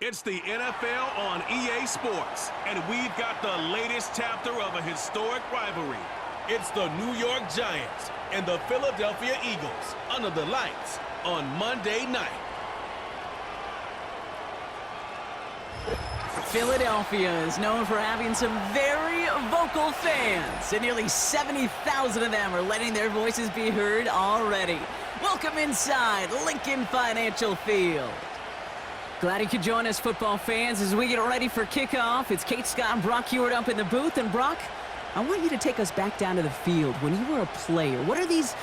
It's the NFL on EA Sports, and we've got the latest chapter of a historic rivalry. It's the New York Giants and the Philadelphia Eagles under the lights on Monday night. Philadelphia is known for having some very vocal fans, and nearly 70,000 of them are letting their voices be heard already. Welcome inside Lincoln Financial Field. Glad you could join us, football fans, as we get ready for kickoff. It's Kate, Scott, and Brock Heward up in the booth. And Brock, I want you to take us back down to the field. When you were a player, what are these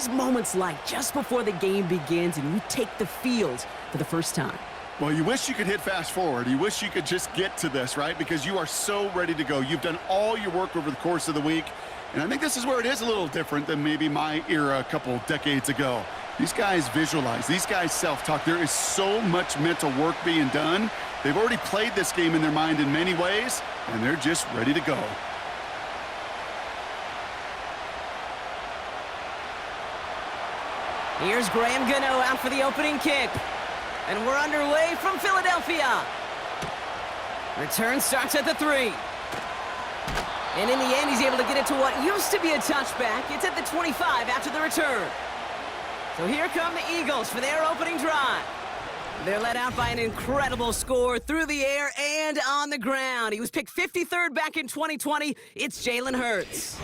moments like just before the game begins and you take the field for the first time? Well, you wish you could hit fast forward. You wish you could just get to this, right? Because you are so ready to go. You've done all your work over the course of the week. And I think this is where it is a little different than maybe my era a couple decades ago. These guys visualize. These guys self-talk. There is so much mental work being done. They've already played this game in their mind in many ways, and they're just ready to go. Here's Graham Gano out for the opening kick. And we're underway from Philadelphia. Return starts at the 3. And in the end, he's able to get it to what used to be a touchback. It's at the 25 after the return. So here come the Eagles for their opening drive. They're led out by an incredible score through the air and on the ground. He was picked 53rd back in 2020. It's Jalen Hurts.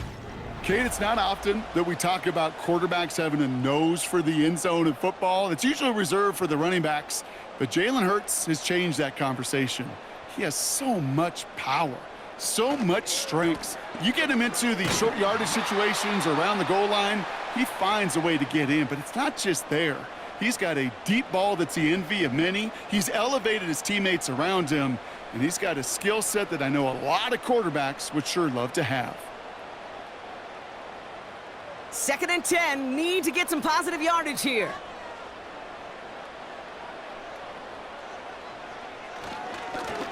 Kate, it's not often that we talk about quarterbacks having a nose for the end zone in football. It's usually reserved for the running backs. But Jalen Hurts has changed that conversation. He has so much power, so much strength. You get him into the short yardage situations or around the goal line, he finds a way to get in. But it's not just there. He's got a deep ball that's the envy of many. He's elevated his teammates around him. And he's got a skill set that I know a lot of quarterbacks would sure love to have. 2nd and 10, need to get some positive yardage here.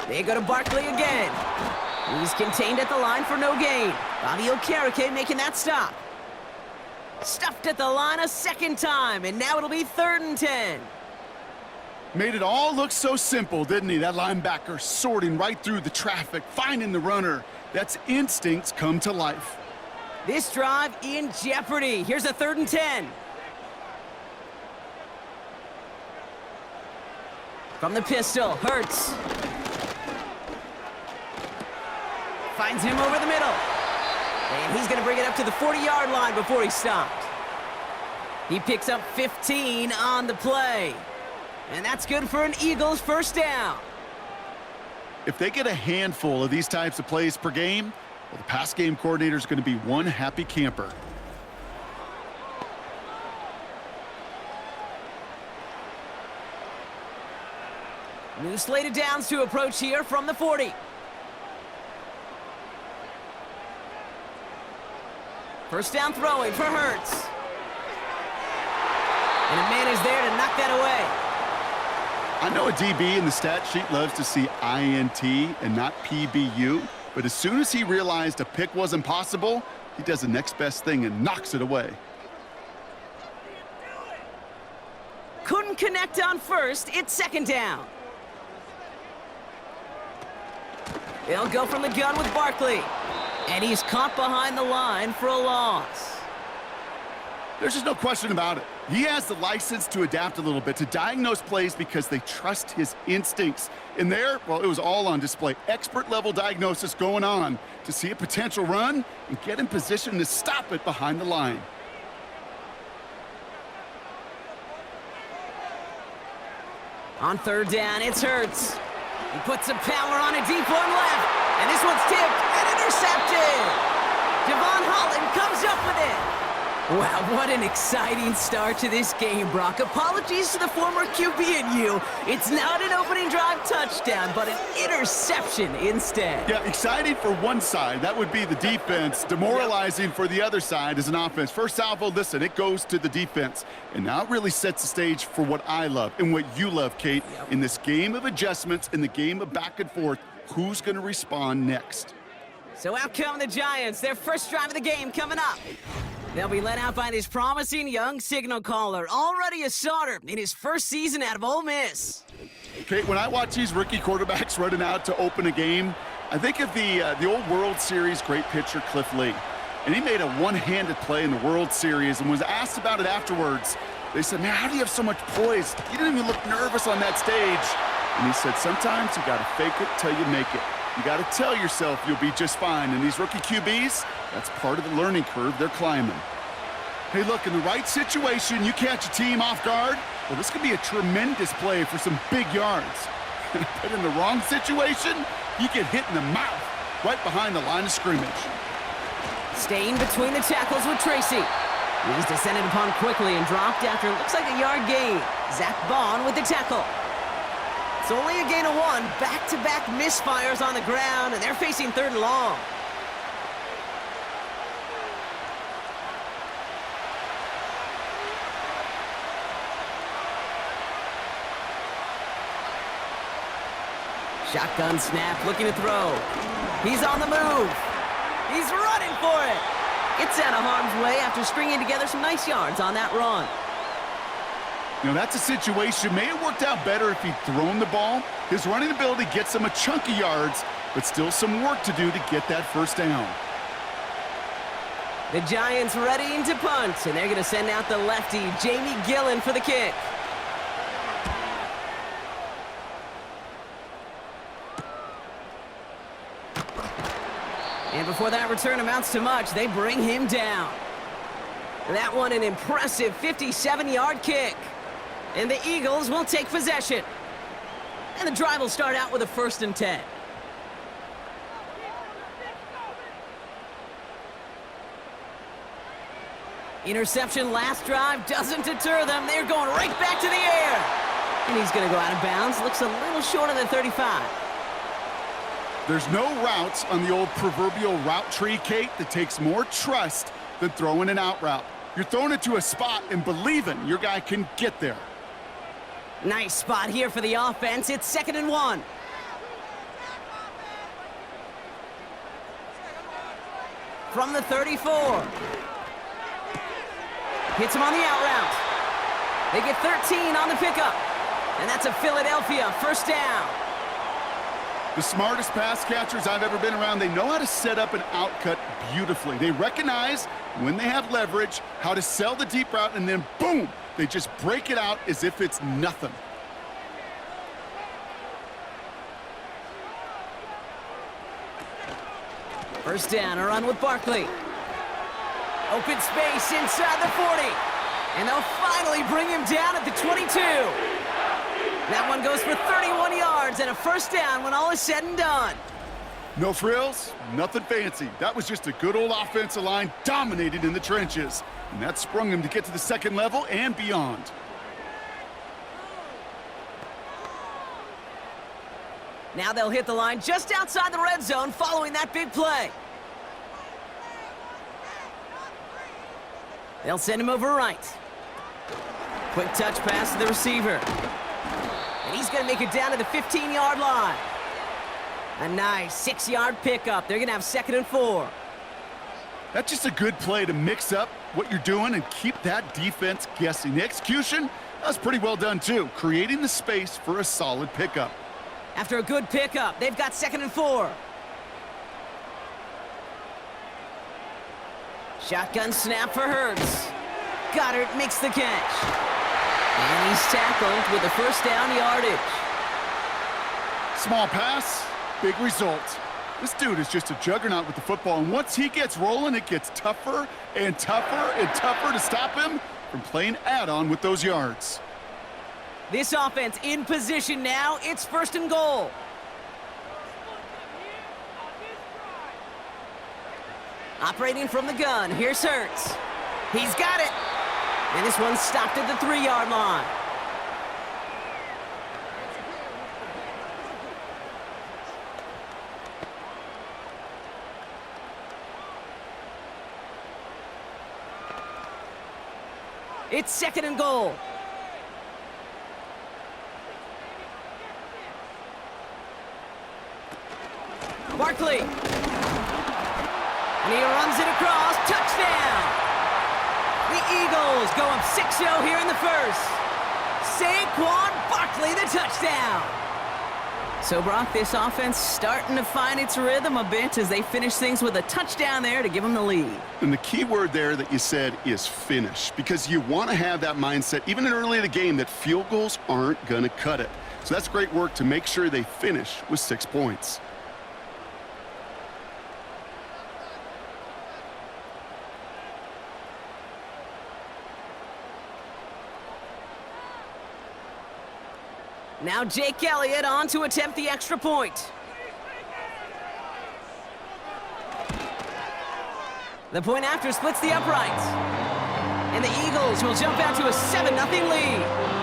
They go to Barkley again. He's contained at the line for no gain. Bobby Okereke making that stop. Stuffed at the line a second time, and now it'll be 3rd and 10. Made it all look so simple, didn't he? That linebacker sorting right through the traffic, finding the runner. That's instincts come to life. This drive in jeopardy. Here's a 3rd and 10. From the pistol, Hurts. Finds him over the middle. And he's going to bring it up to the 40-yard line before he stopped. He picks up 15 on the play. And that's good for an Eagles first down. If they get a handful of these types of plays per game, well, the pass game coordinator is going to be one happy camper. New slated downs to approach here from the 40. First down throwing for Hurts. And a man is there to knock that away. I know a DB in the stat sheet loves to see INT and not PBU, but as soon as he realized a pick wasn't possible, he does the next best thing and knocks it away. Couldn't connect on first. It's 2nd down. They'll go from the gun with Barkley. And he's caught behind the line for a loss. There's just no question about it. He has the license to adapt a little bit, to diagnose plays because they trust his instincts. And there, well, it was all on display. Expert-level diagnosis going on to see a potential run and get in position to stop it behind the line. On 3rd down, it's Hurts. He puts some power on a deep one left. And this one's tipped and intercepted. Javon Holland comes up with it. Wow, what an exciting start to this game, Brock. Apologies to the former QB and you. It's not an opening drive touchdown, but an interception instead. Yeah, exciting for one side. That would be the defense. Demoralizing for the other side as an offense. First salvo, listen, it goes to the defense. And now it really sets the stage for what I love and what you love, Kate. In this game of adjustments, in the game of back and forth, who's going to respond next? So out come the Giants. Their first drive of the game coming up. They'll be led out by this promising young signal caller, already a starter in his first season out of Ole Miss. Okay, when I watch these rookie quarterbacks running out to open a game, I think of the old World Series great pitcher Cliff Lee. And he made a one-handed play in the World Series and was asked about it afterwards. They said, man, how do you have so much poise? You didn't even look nervous on that stage. And he said, sometimes you got to fake it till you make it. You got to tell yourself you'll be just fine. And these rookie QBs, that's part of the learning curve they're climbing. Hey, look, in the right situation, you catch a team off guard. Well, this could be a tremendous play for some big yards. But in the wrong situation, you get hit in the mouth right behind the line of scrimmage. Staying between the tackles with Tracy. He's descended upon quickly and dropped after looks like a yard gain. Zach Bond with the tackle. It's only a gain of 1. Back-to-back misfires on the ground, and they're facing 3rd and long. Shotgun snap, looking to throw. He's on the move. He's running for it. Gets out of harm's way after stringing together some nice yards on that run. You know, that's a situation. May have worked out better if he'd thrown the ball. His running ability gets him a chunk of yards, but still some work to do to get that first down. The Giants readying to punt, and they're going to send out the lefty, Jamie Gillen, for the kick. And before that return amounts to much, they bring him down. That one an impressive 57-yard kick. And the Eagles will take possession. And the drive will start out with a 1st and 10. Interception last drive doesn't deter them. They're going right back to the air. And he's going to go out of bounds. Looks a little short of the 35. There's no routes on the old proverbial route tree, Kate, that takes more trust than throwing an out route. You're throwing it to a spot and believing your guy can get there. Nice spot here for the offense. It's 2nd and 1. From the 34. Hits him on the out route. They get 13 on the pickup. And that's a Philadelphia 1st down. The smartest pass catchers I've ever been around, they know how to set up an out cut beautifully. They recognize when they have leverage, how to sell the deep route, and then boom, they just break it out as if it's nothing. First down, a run with Barkley. Open space inside the 40. And they'll finally bring him down at the 22. That one goes for 31 yards and a 1st down when all is said and done. No frills, nothing fancy. That was just a good old offensive line dominated in the trenches. And that sprung him to get to the 2nd level and beyond. Now they'll hit the line just outside the red zone following that big play. They'll send him over right. Quick touch pass to the receiver. And he's going to make it down to the 15-yard line. A nice 6-yard pickup. They're going to have 2nd and 4. That's just a good play to mix up what you're doing and keep that defense guessing. The execution, that was pretty well done too, creating the space for a solid pickup. After a good pickup, they've got 2nd and 4. Shotgun snap for Hurts. Goddard makes the catch. And he's tackled with the 1st down yardage. Small pass, big result. This dude is just a juggernaut with the football, and once he gets rolling, it gets tougher and tougher and tougher to stop him from playing add-on with those yards. This offense in position now. It's 1st and goal. Operating from the gun, here's Hurts. He's got it. And this one's stopped at the 3-yard line. It's 2nd and goal. Barkley. And he runs it across. Touchdown. The Eagles go up 6-0 here in the 1st. Saquon Barkley Barkley, the touchdown. So, Brock, this offense starting to find its rhythm a bit as they finish things with a touchdown there to give them the lead. And the key word there that you said is finish, because you want to have that mindset, even in early in the game, that field goals aren't going to cut it. So that's great work to make sure they finish with 6 points. Now Jake Elliott on to attempt the extra point. The point after splits the uprights. And the Eagles will jump out to a 7-0 lead.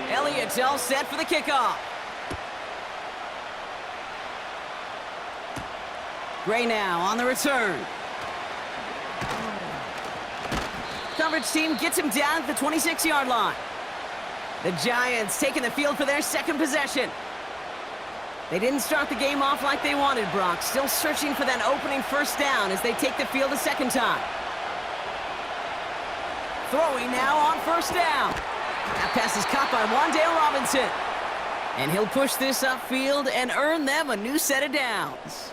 Elliott's all set for the kickoff. Gray now on the return. Coverage team gets him down at the 26-yard line. The Giants taking the field for their second possession. They didn't start the game off like they wanted, Brock. Still searching for that opening first down as they take the field a second time. Throwing now on first down. That pass is caught by Wan'Dale Robinson. And he'll push this upfield and earn them a new set of downs.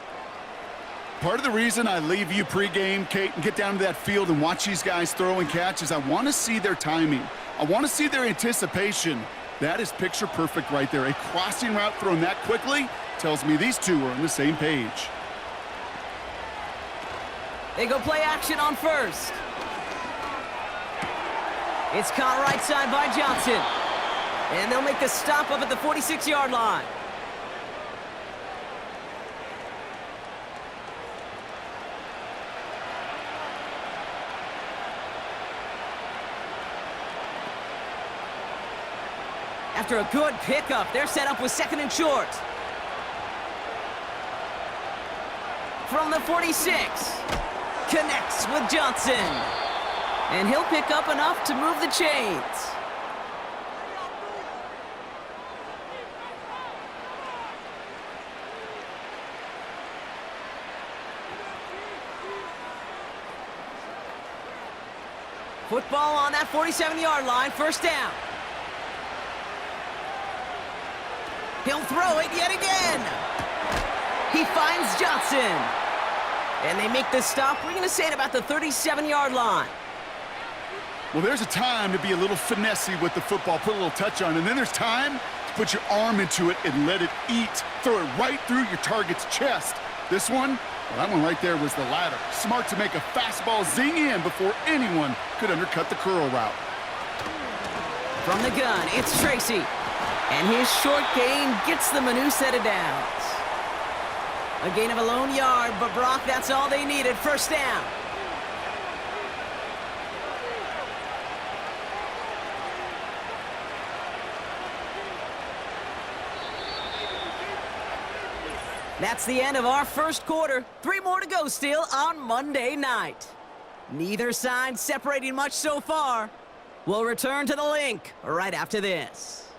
Part of the reason I leave you pregame, Kate, and get down to that field and watch these guys throw and catch is I want to see their timing. I want to see their anticipation. That is picture perfect right there. A crossing route thrown that quickly tells me these two are on the same page. They go play action on first. It's caught right side by Johnson. And they'll make the stop up at the 46-yard line. After a good pickup, they're set up with second and short. From the 46, connects with Johnson. And he'll pick up enough to move the chains. Football on that 47-yard line, first down. He'll throw it yet again. He finds Johnson. And they make the stop. We're going to say it about the 37-yard line. Well, there's a time to be a little finessey with the football, put a little touch on, and then there's time to put your arm into it and let it eat. Throw it right through your target's chest. This one, well, that one right there was the latter. Smart to make a fastball zing in before anyone could undercut the curl route. From the gun, it's Tracy. And his short gain gets them a new set of downs. A gain of a lone yard, but Brock, that's all they needed. First down. That's the end of our first quarter. 3 more to go still on Monday night. Neither side separating much so far. We'll return to the link right after this.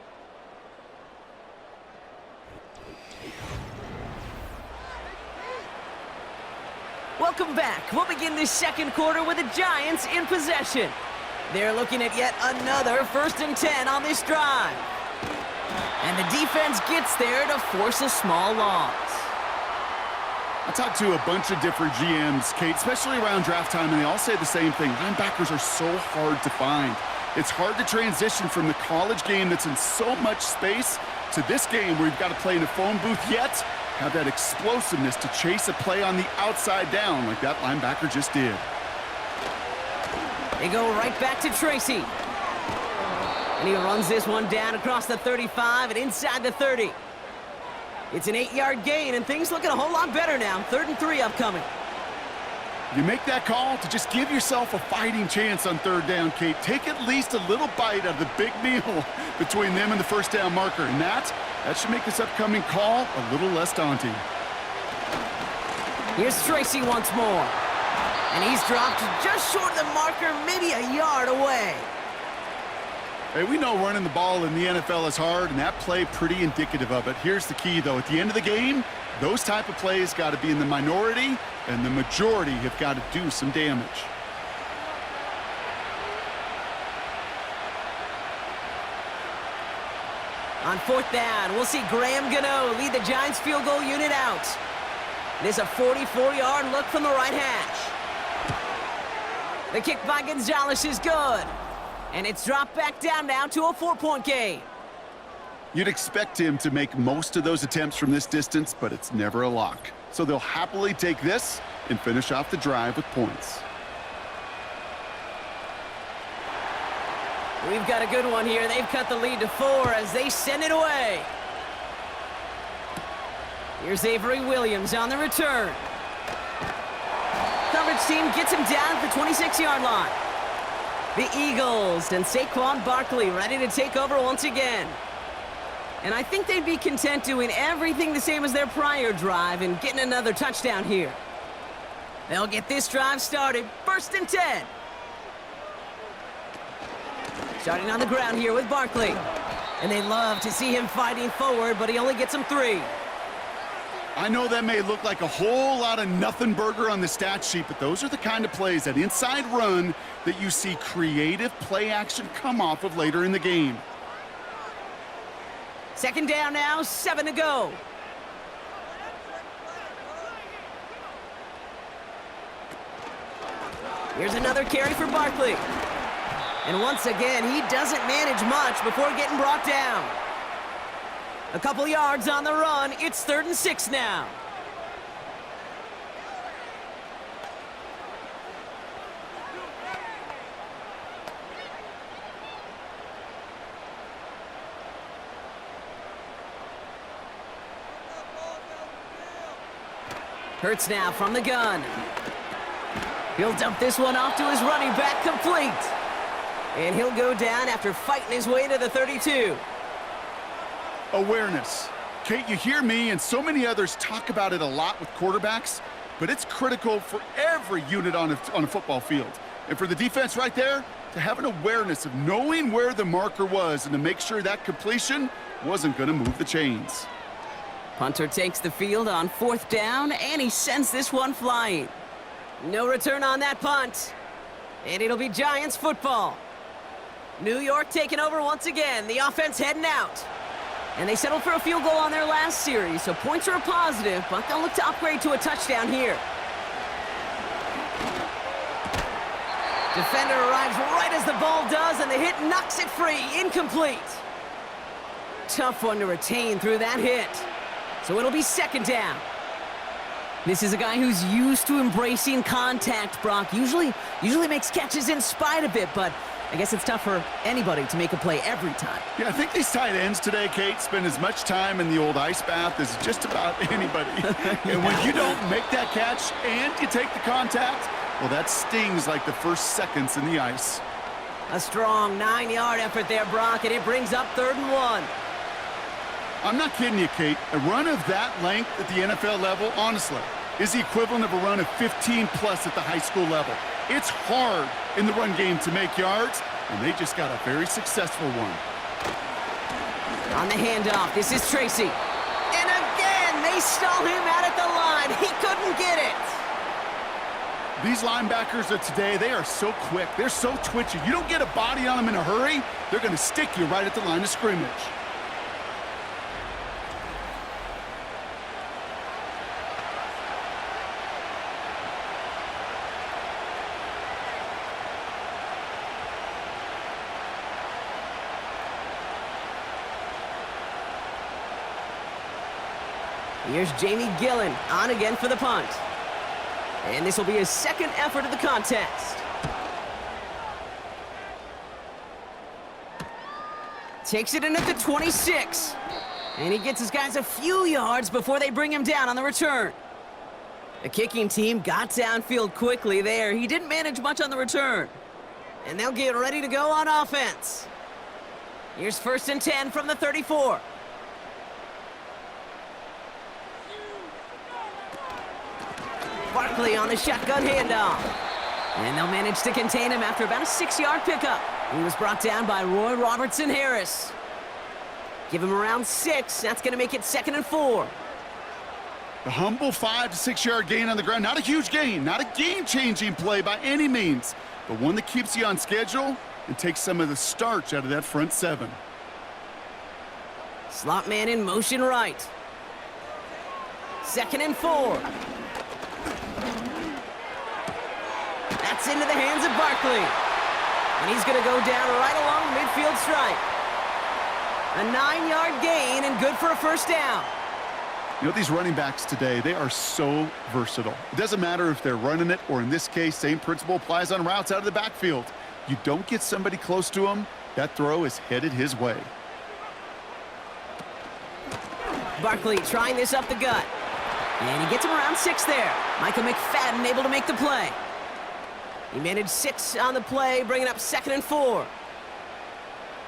Welcome back. We'll begin this second quarter with the Giants in possession. They're looking at yet another 1st and 10 on this drive. And the defense gets there to force a small loss. I talked to a bunch of different GMs, Kate, especially around draft time, and they all say the same thing. Linebackers are so hard to find. It's hard to transition from the college game that's in so much space to this game where you've got to play in a phone booth, yet have that explosiveness to chase a play on the outside down like that linebacker just did. They go right back to Tracy. And he runs this one down across the 35 and inside the 30. It's an 8-yard gain, and things looking a whole lot better now. 3rd and 3 upcoming. You make that call to just give yourself a fighting chance on 3rd down, Kate. Take at least a little bite of the big meal between them and the first down marker. And that should make this upcoming call a little less daunting. Here's Tracy once more. And he's dropped just short of the marker, maybe a yard away. Hey, we know running the ball in the NFL is hard, and that play pretty indicative of it. Here's the key, though. At the end of the game, those type of plays got to be in the minority, and the majority have got to do some damage. On 4th down, we'll see Graham Gano lead the Giants field goal unit out. There's a 44-yard look from the right hash. The kick by Gonzalez is good. And it's dropped back down now to a 4-point game. You'd expect him to make most of those attempts from this distance, but it's never a lock. So they'll happily take this and finish off the drive with points. We've got a good one here. They've cut the lead to 4 as they send it away. Here's Avery Williams on the return. Coverage team gets him down at the 26-yard line. The Eagles and Saquon Barkley ready to take over once again. And I think they'd be content doing everything the same as their prior drive and getting another touchdown here. They'll get this drive started. 1st and 10. Starting on the ground here with Barkley. And they love to see him fighting forward, but he only gets them 3. I know that may look like a whole lot of nothing burger on the stat sheet, but those are the kind of plays, that inside run, that you see creative play action come off of later in the game. 2nd down now, 7 to go. Here's another carry for Barkley. And once again, he doesn't manage much before getting brought down. A couple yards on the run. It's 3rd and 6 now. Hurts now from the gun. He'll dump this one off to his running back, complete. And he'll go down after fighting his way to the 32. Awareness. Kate, you hear me and so many others talk about it a lot with quarterbacks, but it's critical for every unit on a football field. And for the defense right there, to have an awareness of knowing where the marker was and to make sure that completion wasn't going to move the chains. Punter takes the field on 4th down, and he sends this one flying. No return on that punt. And it'll be Giants football. New York taking over once again. The offense heading out. And they settled for a field goal on their last series, so points are a positive, but they'll look to upgrade to a touchdown here. Defender arrives right as the ball does, and the hit knocks it free. Incomplete. Tough one to retain through that hit. So it'll be 2nd down. This is a guy who's used to embracing contact, Brock. Usually makes catches in spite of it, but I guess it's tough for anybody to make a play every time. Yeah, I think these tight ends today, Kate, spend as much time in the old ice bath as just about anybody. And when you don't make that catch and you take the contact, well, that stings like the first seconds in the ice. A strong 9-yard effort there, Brock, and it brings up 3rd and 1. I'm not kidding you, Kate. A run of that length at the NFL level, honestly, is the equivalent of a run of 15-plus at the high school level. It's hard in the run game to make yards, and they just got a very successful one. On the handoff, this is Tracy. And again, they stall him out at the line. He couldn't get it. These linebackers of today, they are so quick. They're so twitchy. You don't get a body on them in a hurry, they're going to stick you right at the line of scrimmage. Here's Jamie Gillen on again for the punt. And this will be his 2nd effort of the contest. Takes it in at the 26. And he gets his guys a few yards before they bring him down on the return. The kicking team got downfield quickly there. He didn't manage much on the return. And they'll get ready to go on offense. Here's 1st and 10 from the 34. Barkley on the shotgun handoff. And they'll manage to contain him after about a 6-yard pickup. He was brought down by Roy Robertson Harris. Give him around 6. That's going to make it 2nd and 4. The humble 5 to 6 yard gain on the ground. Not a huge gain, not a game-changing play by any means, but one that keeps you on schedule and takes some of the starch out of that front 7. Slot man in motion right. 2nd and 4. That's into the hands of Barkley. And he's going to go down right along the midfield stripe. A 9-yard gain and good for a first down. You know, these running backs today, they are so versatile. It doesn't matter if they're running it, or in this case, same principle applies on routes out of the backfield. You don't get somebody close to him, that throw is headed his way. Barkley trying this up the gut. And he gets him around 6 there. Michael McFadden able to make the play. He managed 6 on the play, bringing up 2nd and 4.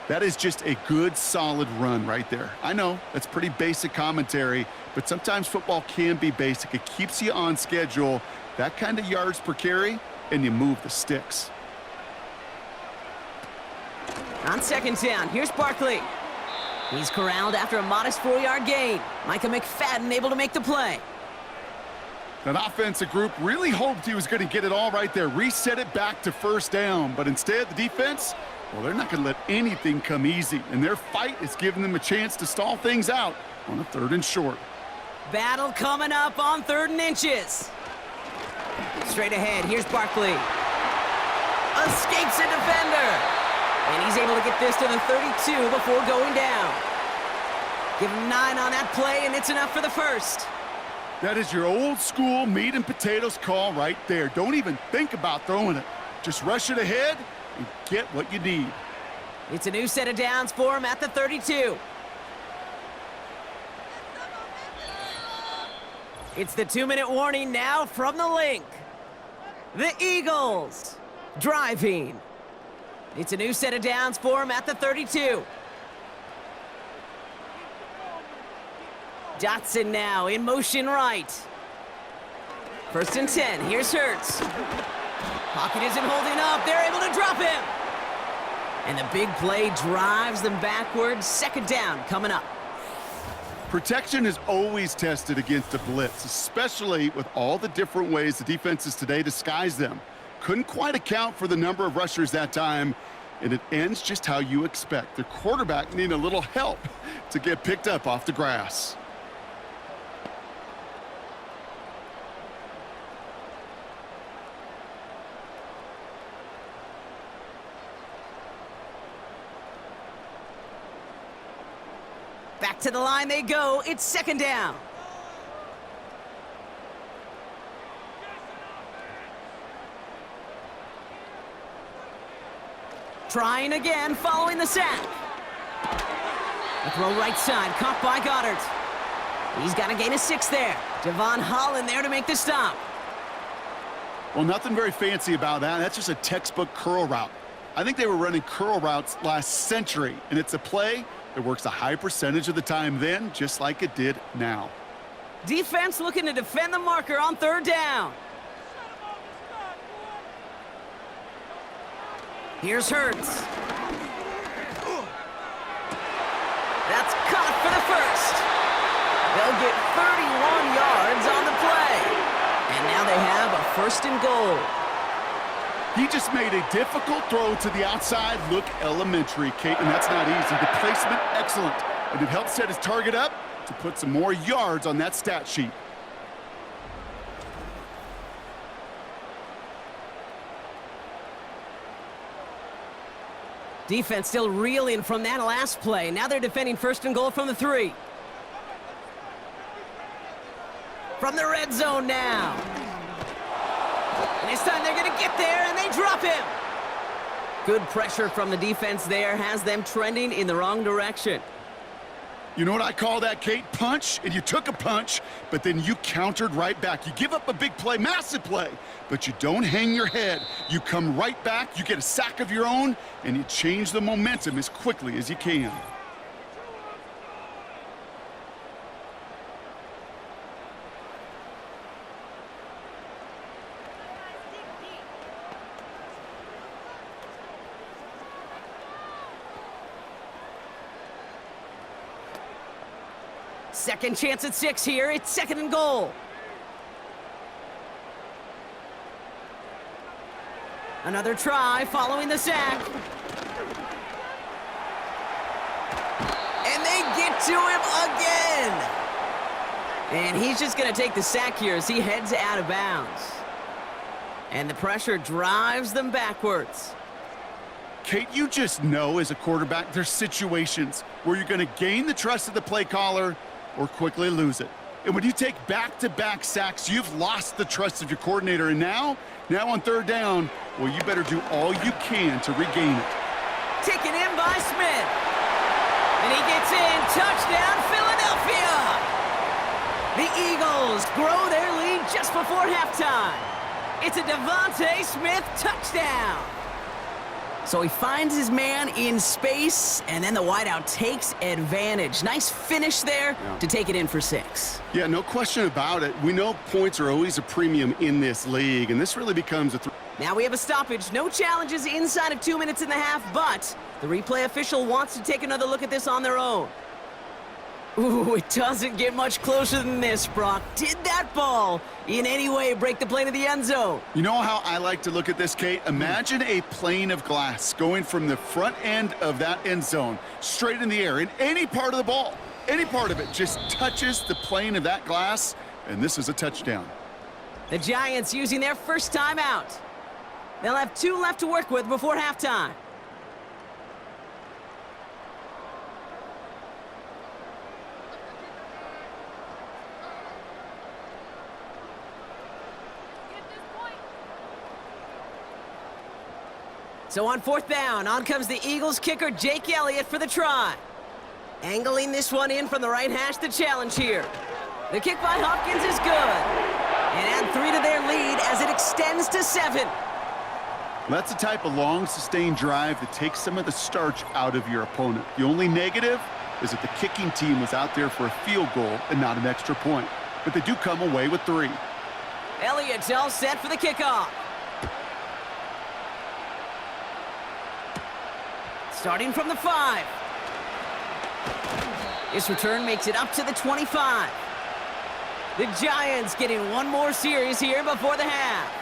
That is just a good, solid run right there. I know, that's pretty basic commentary, but sometimes football can be basic. It keeps you on schedule, that kind of yards per carry, and you move the sticks. On 2nd down, here's Barkley. He's corralled after a modest 4-yard gain. Micah McFadden able to make the play. That offensive group really hoped he was going to get it all right there, reset it back to first down, but instead the defense, well, they're not going to let anything come easy, and their fight is giving them a chance to stall things out on a 3rd and short. Battle coming up on 3rd and inches. Straight ahead, here's Barkley. Escapes a defender. And he's able to get this to the 32 before going down. Give him 9 on that play, and it's enough for the first. That is your old school meat and potatoes call right there. Don't even think about throwing it. Just rush it ahead and get what you need. It's a new set of downs for him at the 32. It's the 2-minute warning now from the link. The Eagles driving. It's a new set of downs for him at the 32. Dotson now in motion right. 1st and 10. Here's Hurts. Pocket isn't holding up. They're able to drop him. And the big play drives them backwards. 2nd down coming up. Protection is always tested against a blitz, especially with all the different ways the defenses today disguise them. Couldn't quite account for the number of rushers that time, and it ends just how you expect. The quarterback needing a little help to get picked up off the grass. Back to the line they go. It's 2nd down. Trying again, following the sack. The throw right side, caught by Goddard. He's got a gain of 6 there. Devon Holland there to make the stop. Well, nothing very fancy about that. That's just a textbook curl route. I think they were running curl routes last century, and it's a play that works a high percentage of the time then, just like it did now. Defense looking to defend the marker on 3rd down. Here's Hurts. That's caught for the first. They'll get 31 yards on the play. And now they have a 1st and goal. He just made a difficult throw to the outside look elementary, Kate, and that's not easy. The placement, excellent. And it helped set his target up to put some more yards on that stat sheet. Defense still reeling from that last play. Now they're defending 1st and goal from the 3. From the red zone now. And this time they're going to get there, and they drop him. Good pressure from the defense there has them trending in the wrong direction. You know what I call that, Kate? Punch, and you took a punch, but then you countered right back. You give up a big play, massive play, but you don't hang your head. You come right back, you get a sack of your own, and you change the momentum as quickly as you can. Second chance at 6 here. It's 2nd and goal. Another try following the sack. And they get to him again. And he's just going to take the sack here as he heads out of bounds. And the pressure drives them backwards. Kate, you just know as a quarterback, there's situations where you're going to gain the trust of the play caller or quickly lose it. And when you take back-to-back sacks, you've lost the trust of your coordinator. And now on 3rd down, well, you better do all you can to regain it. Taken in by Smith. And he gets in. Touchdown, Philadelphia! The Eagles grow their lead just before halftime. It's a Devontae Smith touchdown. So he finds his man in space, and then the wideout takes advantage. Nice finish there to take it in for 6. Yeah, no question about it. We know points are always a premium in this league, and this really becomes a Now we have a stoppage. No challenges inside of 2 minutes and a half, but the replay official wants to take another look at this on their own. Ooh, it doesn't get much closer than this, Brock. Did that ball in any way break the plane of the end zone? You know how I like to look at this, Kate? Imagine a plane of glass going from the front end of that end zone straight in the air, and any part of the ball, any part of it just touches the plane of that glass, and this is a touchdown. The Giants using their first timeout. They'll have 2 left to work with before halftime. So on 4th down, on comes the Eagles kicker, Jake Elliott, for the try. Angling this one in from the right hash to challenge here. The kick by Hopkins is good. And add 3 to their lead as it extends to 7. That's the type of long, sustained drive that takes some of the starch out of your opponent. The only negative is that the kicking team was out there for a field goal and not an extra point. But they do come away with 3. Elliott's all set for the kickoff. Starting from the 5. This return makes it up to the 25. The Giants getting one more series here before the half.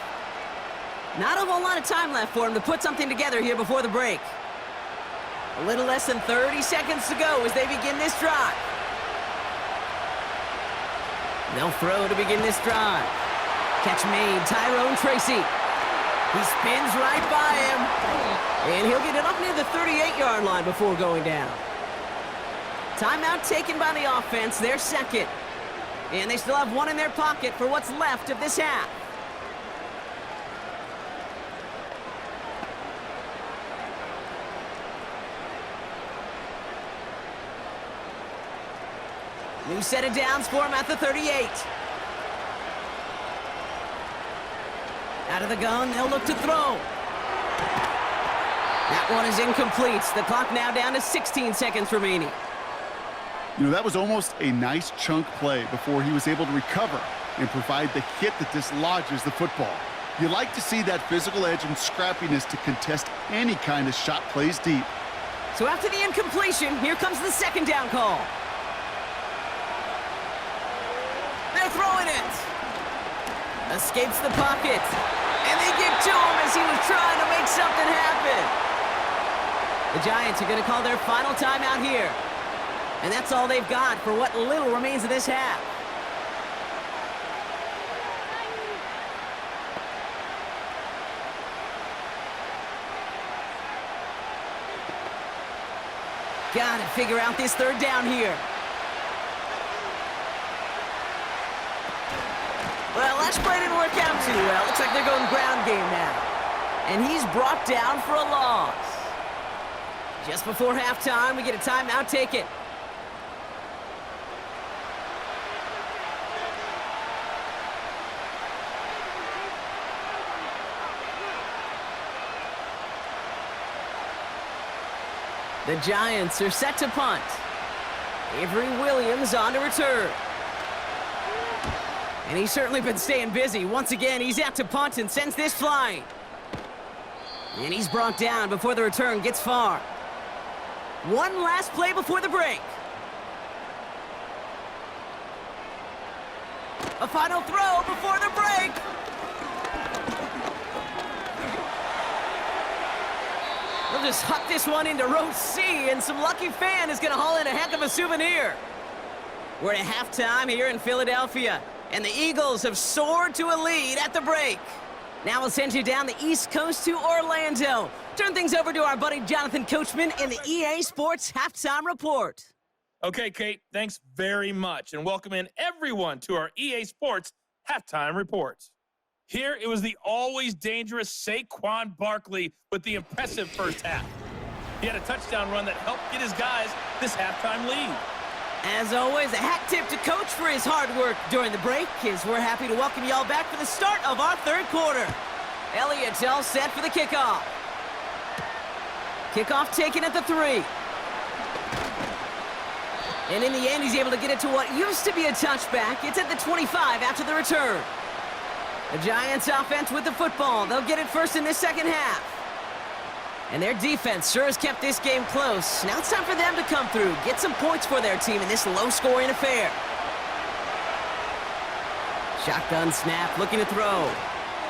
Not a whole lot of time left for them to put something together here before the break. A little less than 30 seconds to go as they begin this drive. They'll throw to begin this drive. Catch made, Tyrone Tracy. He spins right by him. And he'll get it up near the 38-yard line before going down. Timeout taken by the offense, their 2nd. And they still have 1 in their pocket for what's left of this half. New set of downs for him at the 38. Out of the gun, they'll look to throw. That one is incomplete. The clock now down to 16 seconds remaining. You know, that was almost a nice chunk play before he was able to recover and provide the hit that dislodges the football. You like to see that physical edge and scrappiness to contest any kind of shot plays deep. So after the incompletion, here comes the 2nd down call. They're throwing it. Escapes the pocket. And they get to him as he was trying to make something happen. The Giants are going to call their final timeout here. And that's all they've got for what little remains of this half. Got to figure out this 3rd down here. Well, last play didn't work out too well. Looks like they're going ground game now. And he's brought down for a loss. Just before halftime, we get a timeout taken. The Giants are set to punt. Avery Williams on to return. And he's certainly been staying busy. Once again, he's out to punt and sends this flying. And he's brought down before the return gets far. One last play before the break. A final throw before the break. They'll just huck this one into row C, and some lucky fan is going to haul in a heck of a souvenir. We're at halftime here in Philadelphia, and the Eagles have soared to a lead at the break. Now we'll send you down the East Coast to Orlando. Turn things over to our buddy Jonathan Coachman in the EA Sports Halftime Report. Okay, Kate, thanks very much, and welcome in everyone to our EA Sports Halftime Reports. Here, it was the always dangerous Saquon Barkley with the impressive first half. He had a touchdown run that helped get his guys this halftime lead. As always, a hat tip to Coach for his hard work during the break, as we're happy to welcome y'all back for the start of our third quarter. Elliott's all set for the kickoff. Kickoff taken at the 3. And in the end, he's able to get it to what used to be a touchback. It's at the 25 after the return. The Giants offense with the football. They'll get it first in this second half. And their defense sure has kept this game close. Now it's time for them to come through, get some points for their team in this low-scoring affair. Shotgun snap, looking to throw.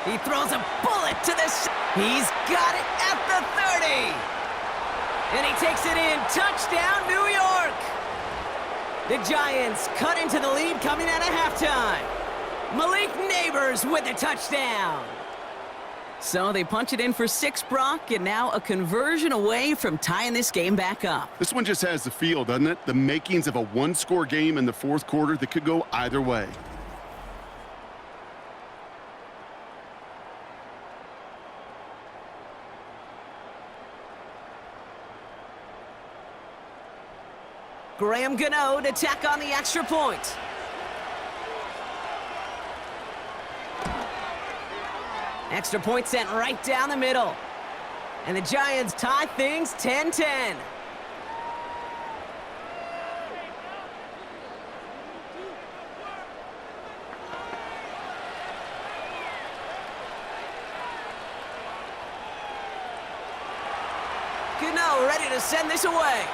He throws a bullet to this. He's got it at the 30. And he takes it in. Touchdown, New York. The Giants cut into the lead coming out of halftime. Malik Neighbors with a touchdown. So they punch it in for 6, Brock, and now a conversion away from tying this game back up. This one just has the feel, doesn't it? The makings of a one-score game in the fourth quarter that could go either way. Graham Gano to tack on the extra point. Extra point sent right down the middle. And the Giants tie things 10-10. Gano ready to send this away.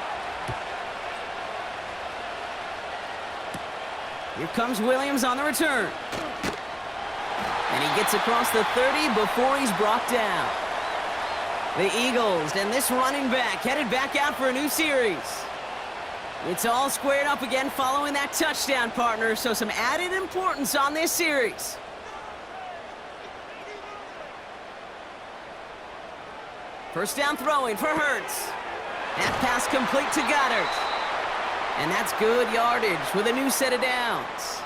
Here comes Williams on the return. And he gets across the 30 before he's brought down. The Eagles and this running back headed back out for a new series. It's all squared up again following that touchdown, partner, so some added importance on this series. First down throwing for Hurts. That pass complete to Goddard. And that's good yardage with a new set of downs.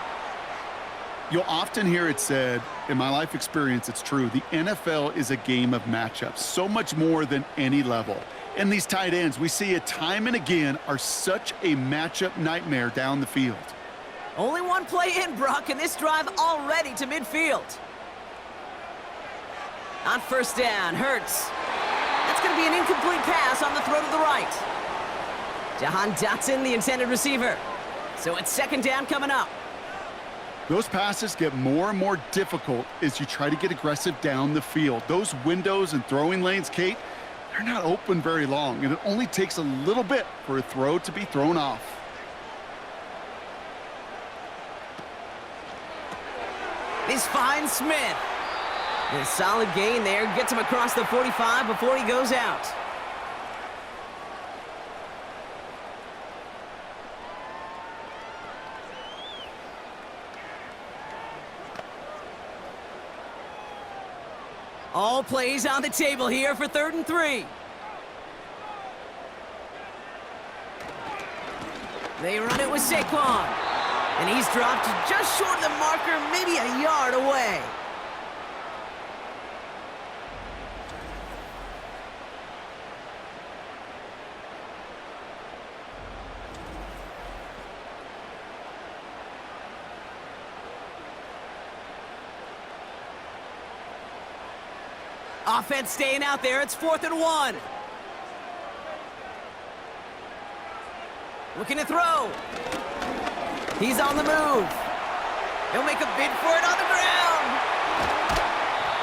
You'll often hear it said, in my life experience, it's true, the NFL is a game of matchups, so much more than any level. And these tight ends, we see it time and again, are such a matchup nightmare down the field. Only one play in, Brock, and this drive already to midfield. On first down, Hurts. That's going to be an incomplete pass on the throw to the right. Jahan Dotson, the intended receiver. So it's second down coming up. Those passes get more and more difficult as you try to get aggressive down the field. Those windows and throwing lanes, Kate, they're not open very long, and it only takes a little bit for a throw to be thrown off. This finds Smith. And a solid gain there, gets him across the 45 before he goes out. All plays on the table here for 3rd and 3. They run it with Saquon. And he's dropped just short of the marker, maybe a yard away. Offense staying out there. It's 4th and 1. Looking to throw. He's on the move. He'll make a bid for it on the ground.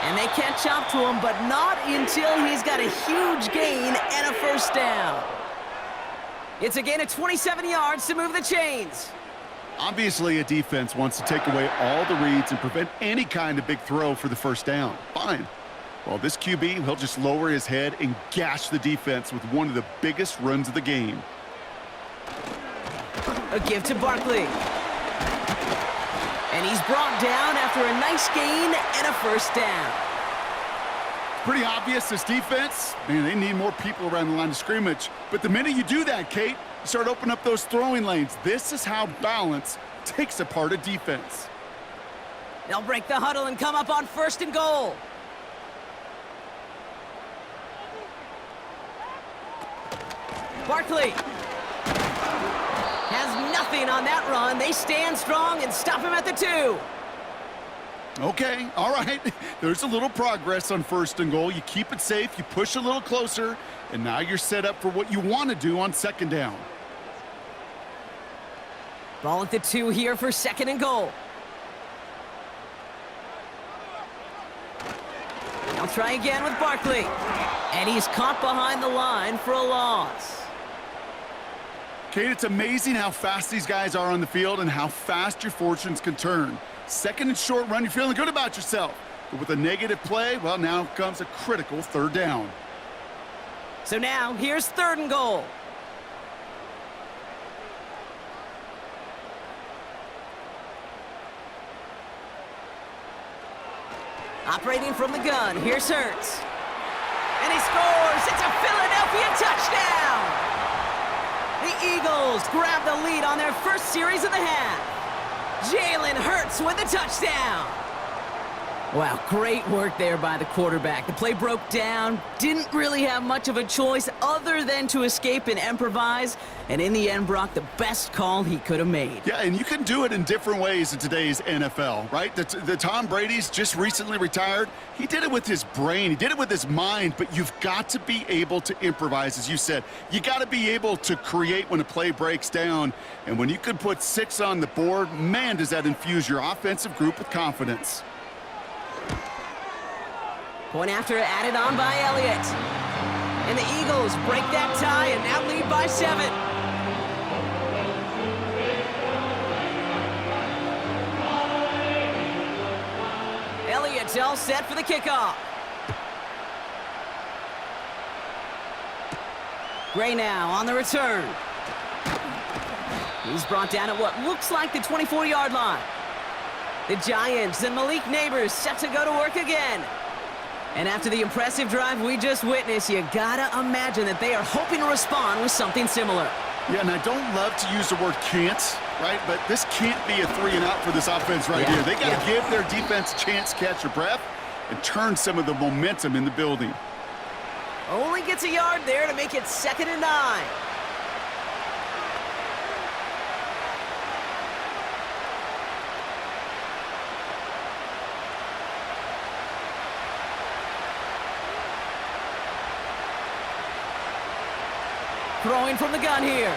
And they catch up to him, but not until he's got a huge gain and a first down. It's a gain of 27 yards to move the chains. Obviously, a defense wants to take away all the reads and prevent any kind of big throw for the first down. Fine. Well, this QB, he'll just lower his head and gash the defense with one of the biggest runs of the game. A give to Barkley. And he's brought down after a nice gain and a first down. Pretty obvious, this defense, man, they need more people around the line of scrimmage. But the minute you do that, Kate, you start opening up those throwing lanes. This is how balance takes apart a defense. They'll break the huddle and come up on 1st and goal. Barkley has nothing on that run. They stand strong and stop him at the 2. Okay, all right. There's a little progress on 1st and goal. You keep it safe, you push a little closer, and now you're set up for what you want to do on 2nd down. Ball at the 2 here for 2nd and goal. They'll try again with Barkley. And he's caught behind the line for a loss. Kate, it's amazing how fast these guys are on the field and how fast your fortunes can turn. 2nd and short run, you're feeling good about yourself. But with a negative play, well, now comes a critical 3rd down. So now, here's 3rd and goal. Operating from the gun, here's Hurts. And he scores! It's a Philadelphia touchdown! The Eagles grab the lead on their first series of the half. Jalen Hurts with the touchdown. Wow, great work there by the quarterback. The play broke down, didn't really have much of a choice other than to escape and improvise, and in the end, Brock, the best call he could have made. Yeah, and you can do it in different ways in today's NFL, right? The Tom Brady's just recently retired. He did it with his brain. He did it with his mind, but you've got to be able to improvise, as you said. You got to be able to create when a play breaks down, and when you can put 6 on the board, man, does that infuse your offensive group with confidence. Point after added on by Elliott. And the Eagles break that tie and now lead by 7. Elliott's all set for the kickoff. Gray now on the return. He's brought down at what looks like the 24-yard line. The Giants and Malik Neighbors set to go to work again. And after the impressive drive we just witnessed, you gotta imagine that they are hoping to respond with something similar. Yeah, and I don't love to use the word can't, right? But this can't be a 3 and out for this offense right here. They gotta give their defense a chance to catch their breath and turn some of the momentum in the building. Only gets a yard there to make it 2nd and 9. Throwing from the gun here.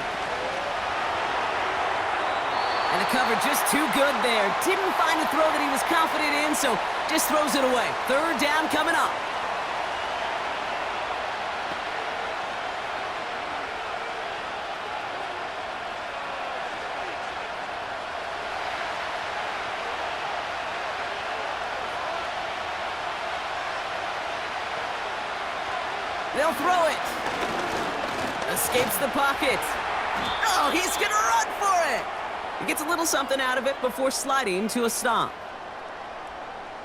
And the cover just too good there. Didn't find a throw that he was confident in, so just throws it away. 3rd down coming up. They'll throw it. Escapes the pocket. Oh, he's going to run for it. He gets a little something out of it before sliding to a stop.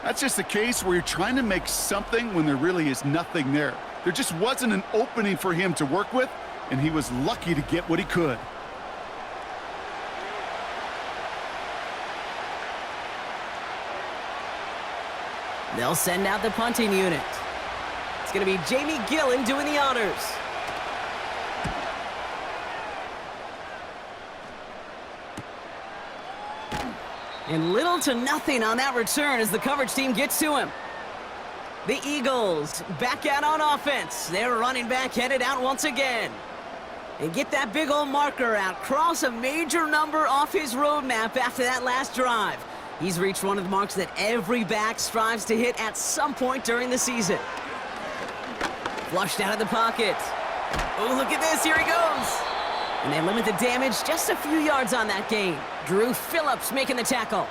That's just a case where you're trying to make something when there really is nothing there. There just wasn't an opening for him to work with, and he was lucky to get what he could. They'll send out the punting unit. It's going to be Jamie Gillen doing the honors. And little to nothing on that return as the coverage team gets to him. The Eagles back out on offense. Their running back headed out once again. And get that big old marker out. Cross a major number off his roadmap after that last drive. He's reached one of the marks that every back strives to hit at some point during the season. Flushed out of the pocket. Oh, look at this. Here he goes. And they limit the damage just a few yards on that gain. Drew Phillips making the tackle.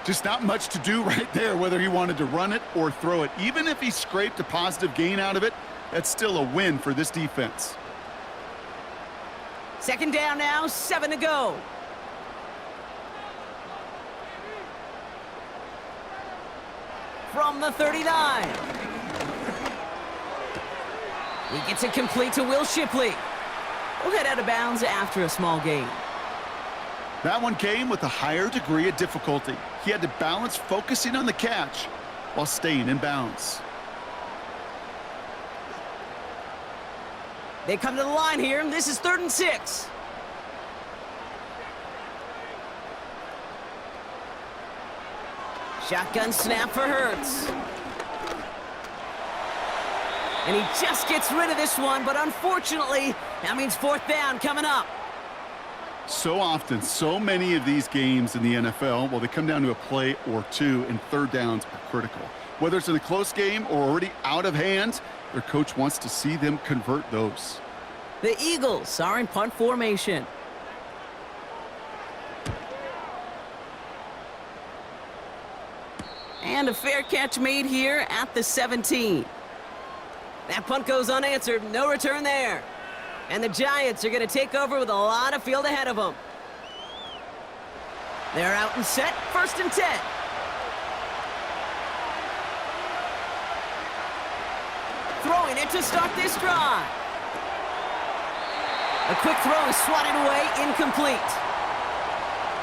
Just not much to do right there, whether he wanted to run it or throw it. Even if he scraped a positive gain out of it, that's still a win for this defense. Second down now, 7 to go. From the 39. He gets it complete to Will Shipley. We'll head out of bounds after a small gain. That one came with a higher degree of difficulty. He had to balance focusing on the catch while staying in bounds. They come to the line here. This is 3rd and 6. Shotgun snap for Hurts. And he just gets rid of this one, but unfortunately, that means 4th down coming up. So often, so many of these games in the NFL, well, they come down to a play or two, and 3rd downs are critical. Whether it's in a close game or already out of hand, their coach wants to see them convert those. The Eagles are in punt formation. And a fair catch made here at the 17. That punt goes unanswered. No return there. And the Giants are going to take over with a lot of field ahead of them. They're out and set. 1st and 10. Throwing it to start this drive. A quick throw is swatted away, incomplete.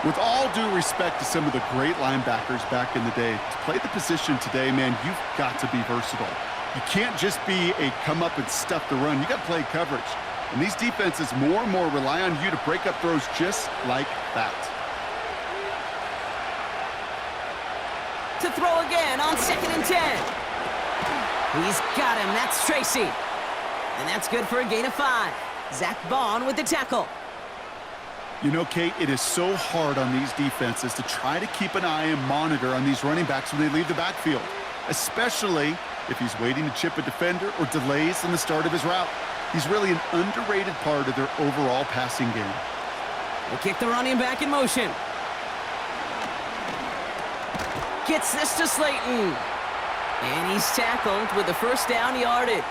With all due respect to some of the great linebackers back in the day, to play the position today, man, you've got to be versatile. You can't just be a come up and stuff the run. You got to play coverage. And these defenses more and more rely on you to break up throws just like that. To throw again on 2nd and 10. He's got him. That's Tracy. And that's good for a gain of 5. Zach Bond with the tackle. You know, Kate, it is so hard on these defenses to try to keep an eye and monitor on these running backs when they leave the backfield, especially if he's waiting to chip a defender or delays in the start of his route. He's really an underrated part of their overall passing game. They kick the running back in motion. Gets this to Slayton. And he's tackled with the 1st down yardage.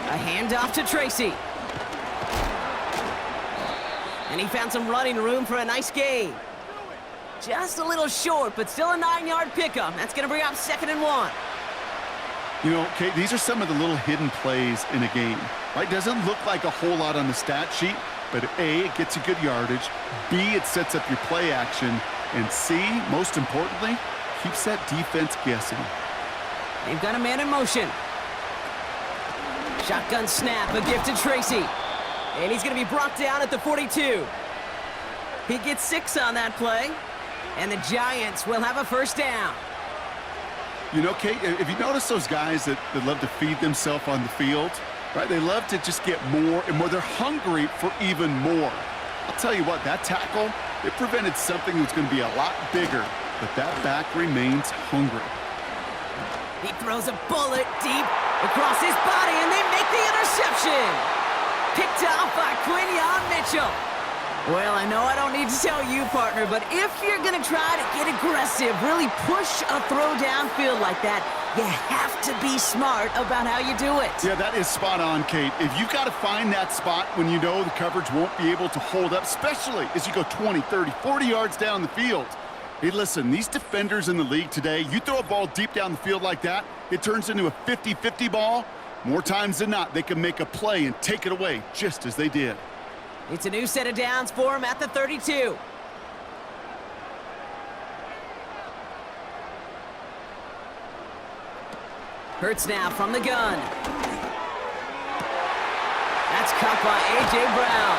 A handoff to Tracy. And he found some running room for a nice gain. Just a little short, but still a 9-yard pickup. That's going to bring up 2nd and 1. You know, Kate, these are some of the little hidden plays in a game, right? Doesn't look like a whole lot on the stat sheet, but A, it gets you good yardage. B, it sets up your play action. And C, most importantly, keeps that defense guessing. They've got a man in motion. Shotgun snap, a gift to Tracy. And he's going to be brought down at the 42. He gets 6 on that play. And the Giants will have a 1st down. You know, Kate, if you notice those guys that love to feed themselves on the field, right? They love to just get more and more. They're hungry for even more. I'll tell you what, that tackle, it prevented something that's going to be a lot bigger, but that back remains hungry. He throws a bullet deep across his body, and they make the interception. Picked off by Quinion Mitchell. Well, I know I don't need to tell you, partner, but if you're going to try to get aggressive, really push a throw downfield like that, you have to be smart about how you do it. Yeah, that is spot on, Kate. If you've got to find that spot when you know the coverage won't be able to hold up, especially as you go 20, 30, 40 yards down the field. Hey, listen, these defenders in the league today, you throw a ball deep down the field like that, it turns into a 50-50 ball. More times than not, they can make a play and take it away, just as they did. It's a new set of downs for him at the 32. Hurts now from the gun. That's caught by A.J. Brown.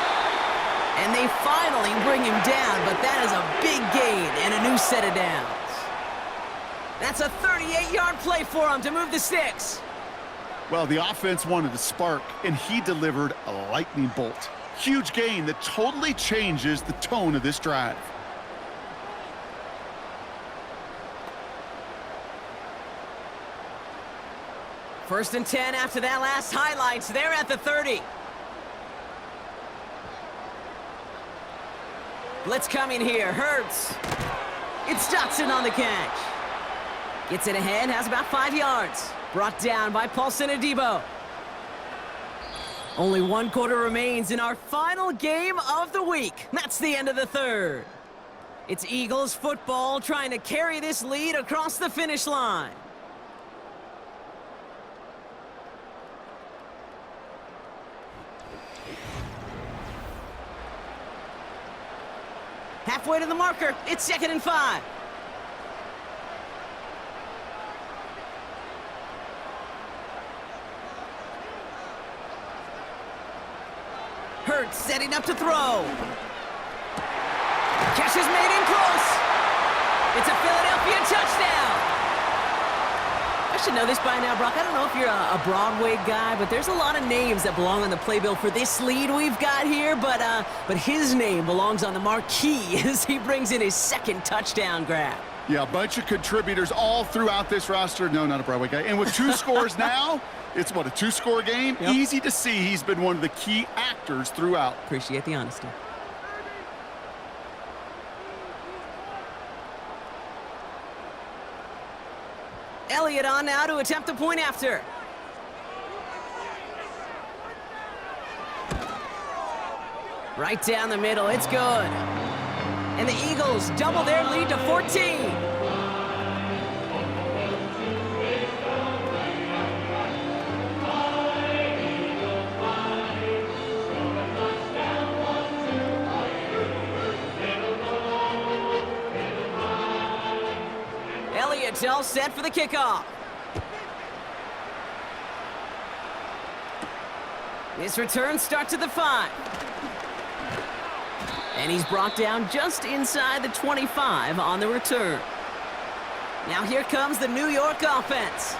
And they finally bring him down, but that is a big gain and a new set of downs. That's a 38-yard play for him to move the sticks. Well, the offense wanted to spark, and he delivered a lightning bolt. Huge gain that totally changes the tone of this drive. First and 10 after that last highlights. They're at the 30. Blitz coming here. Hurts. It's Dotson on the catch. Gets it ahead, has about 5 yards. Brought down by Paulson Adebo. Only 1 quarter remains in our final game of the week. That's the end of the third. It's Eagles football trying to carry this lead across the finish line. Halfway to the marker. It's 2nd and 5. Hurts setting up to throw. Catch is made in close. It's a Philadelphia touchdown. I should know this by now, Brock. I don't know if you're a Broadway guy, but there's a lot of names that belong on the playbill for this lead we've got here, but his name belongs on the marquee as he brings in his 2nd touchdown grab. Yeah, a bunch of contributors all throughout this roster. No, not a Broadway guy. And with 2 scores now, it's what, a 2-score game? Yep. Easy to see he's been one of the key actors throughout. Appreciate the honesty. Elliott on now to attempt the point after. Right down the middle, it's good. And the Eagles double their lead to 14. Elliott's all set for the kickoff. This return starts at the 5. And he's brought down just inside the 25 on the return. Now here comes the New York offense.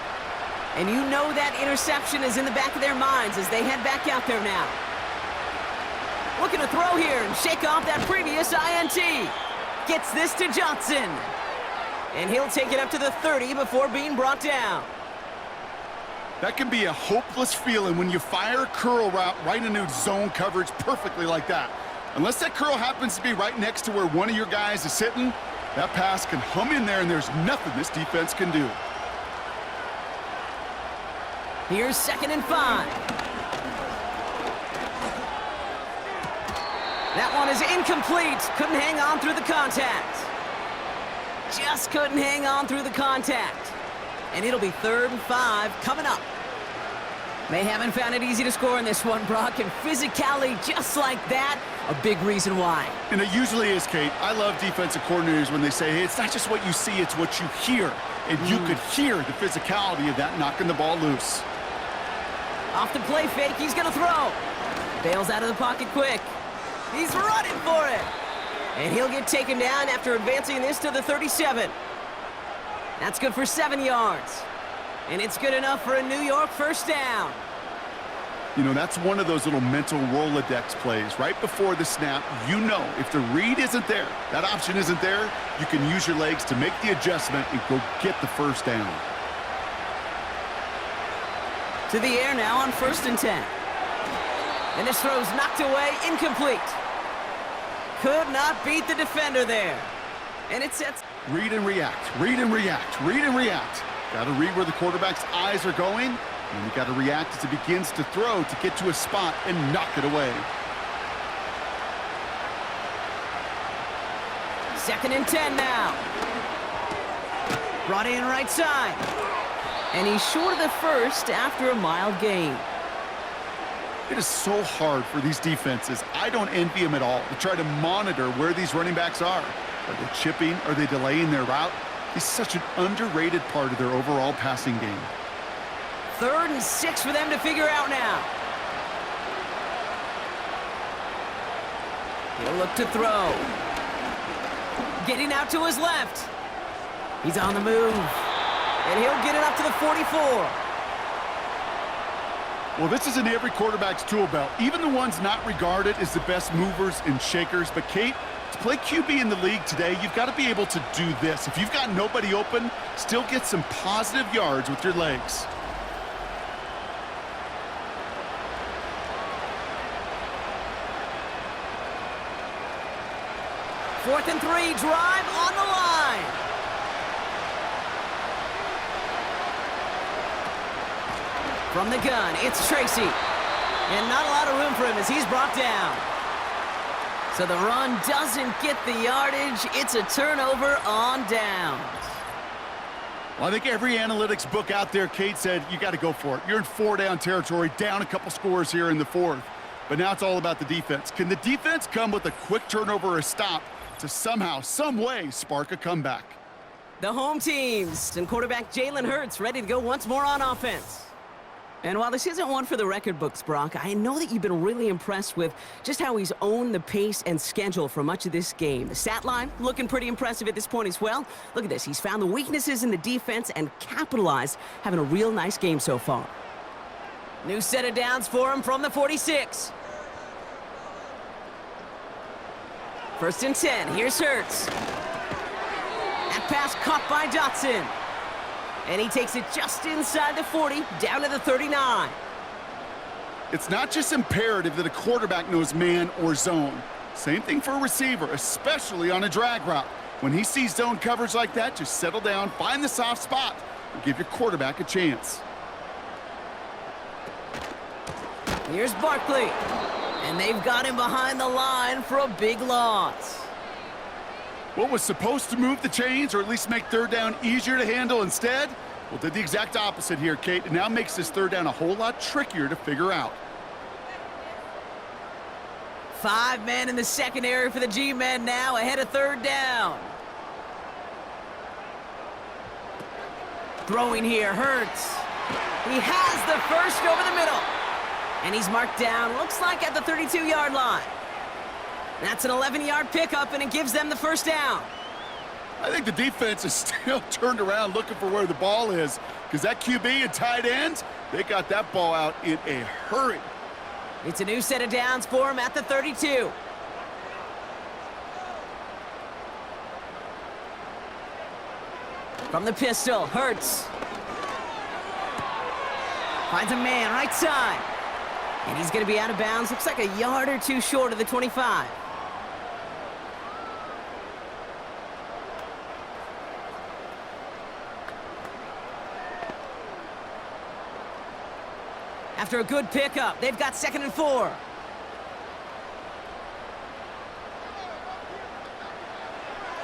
And you know that interception is in the back of their minds as they head back out there now. Looking to throw here and shake off that previous INT. Gets this to Johnson. And he'll take it up to the 30 before being brought down. That can be a hopeless feeling when you fire a curl route right into zone coverage perfectly like that. Unless that curl happens to be right next to where one of your guys is sitting, that pass can hum in there and there's nothing this defense can do. Here's 2nd and 5. That one is incomplete. Couldn't hang on through the contact. Just couldn't hang on through the contact. And it'll be 3rd and 5 coming up. They haven't found it easy to score in this one, Brock, and physicality just like that, a big reason why. And it usually is, Kate. I love defensive coordinators when they say, hey, it's not just what you see, it's what you hear. And you could hear the physicality of that knocking the ball loose. Off the play fake, he's gonna throw. Bails out of the pocket quick. He's running for it. And he'll get taken down after advancing this to the 37. That's good for 7 yards. And it's good enough for a New York first down. You know, that's one of those little mental Rolodex plays. Right before the snap, you know if the read isn't there, that option isn't there, you can use your legs to make the adjustment and go get the first down. To the air now on 1st and 10. And this throw's knocked away, incomplete. Could not beat the defender there. And it sets... Read and react, read and react, read and react. Got to read where the quarterback's eyes are going, and you got to react as he begins to throw to get to a spot and knock it away. 2nd and 10 now. Brought in right side. And he's short of the first after a mild gain. It is so hard for these defenses. I don't envy them at all to try to monitor where these running backs are. Are they chipping? Are they delaying their route? He's such an underrated part of their overall passing game. 3rd and 6 for them to figure out now. He'll look to throw. Getting out to his left. He's on the move. And he'll get it up to the 44. Well, this is in every quarterback's tool belt, even the ones not regarded as the best movers and shakers. But, Kate, to play QB in the league today, you've got to be able to do this. If you've got nobody open, still get some positive yards with your legs. Fourth and 3, drive on the line. From the gun, it's Tracy. And not a lot of room for him as he's brought down. So the run doesn't get the yardage. It's a turnover on downs. Well, I think every analytics book out there, Kate, said you got to go for it. You're in 4-down territory, down a couple scores here in the fourth. But now it's all about the defense. Can the defense come with a quick turnover or a stop to somehow, some way, spark a comeback? The home teams and quarterback Jalen Hurts ready to go once more on offense. And while this isn't one for the record books, Brock, I know that you've been really impressed with just how he's owned the pace and schedule for much of this game. The stat line looking pretty impressive at this point as well. Look at this. He's found the weaknesses in the defense and capitalized, having a real nice game so far. New set of downs for him from the 46. First and 10. Here's Hurts. That pass caught by Dotson. And he takes it just inside the 40, down to the 39. It's not just imperative that a quarterback knows man or zone. Same thing for a receiver, especially on a drag route. When he sees zone coverage like that, just settle down, find the soft spot, and give your quarterback a chance. Here's Barkley. And they've got him behind the line for a big loss. What was supposed to move the chains or at least make third down easier to handle instead? Well, did the exact opposite here, Kate. It now makes this third down a whole lot trickier to figure out. 5 men in the secondary for the G-men now ahead of third down. Throwing here, Hurts. He has the first over the middle. And he's marked down, looks like at the 32-yard line. That's an 11-yard pickup, and it gives them the first down. I think the defense is still turned around looking for where the ball is, because that QB and tight ends, they got that ball out in a hurry. It's a new set of downs for him at the 32. From the pistol, Hurts. Finds a man right side. And he's going to be out of bounds. Looks like a yard or two short of the 25. After a good pickup, they've got 2nd and 4.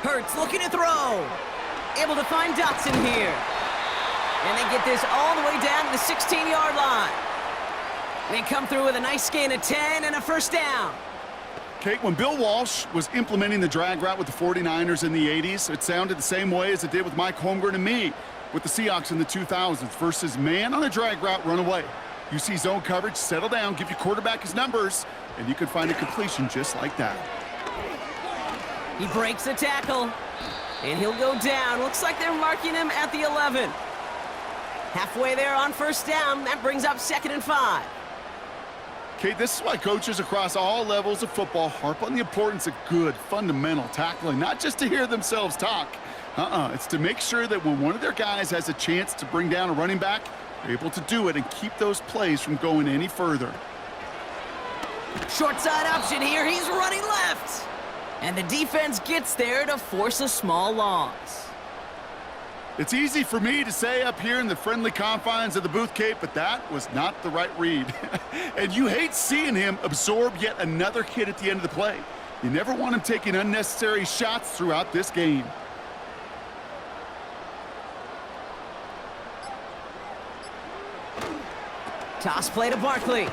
Hurts looking to throw. Able to find Dotson here. And they get this all the way down to the 16-yard line. They come through with a nice gain of 10 and a first down. Kate, when Bill Walsh was implementing the drag route with the 49ers in the 80s, it sounded the same way as it did with Mike Holmgren and me with the Seahawks in the 2000s versus man on a drag route, run away. You see zone coverage, settle down, give your quarterback his numbers, and you can find a completion just like that. He breaks the tackle, and he'll go down. Looks like they're marking him at the 11. Halfway there on first down. That brings up 2nd and 5. Kate, this is why coaches across all levels of football harp on the importance of good, fundamental tackling, not just to hear themselves talk. It's to make sure that when one of their guys has a chance to bring down a running back, they're able to do it and keep those plays from going any further. Short side option here. He's running left. And the defense gets there to force a small loss. It's easy for me to say up here in the friendly confines of the booth, Kate, but that was not the right read. And you hate seeing him absorb yet another hit at the end of the play. You never want him taking unnecessary shots throughout this game. Toss play to Barkley.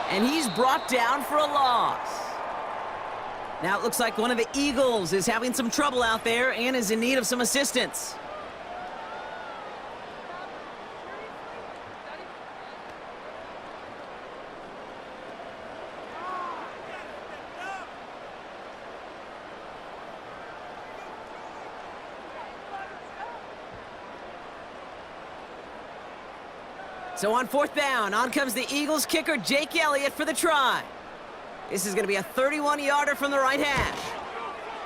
And he's brought down for a loss. Now it looks like one of the Eagles is having some trouble out there and is in need of some assistance. So on 4th down, on comes the Eagles kicker, Jake Elliott, for the try. This is going to be a 31-yarder from the right hash.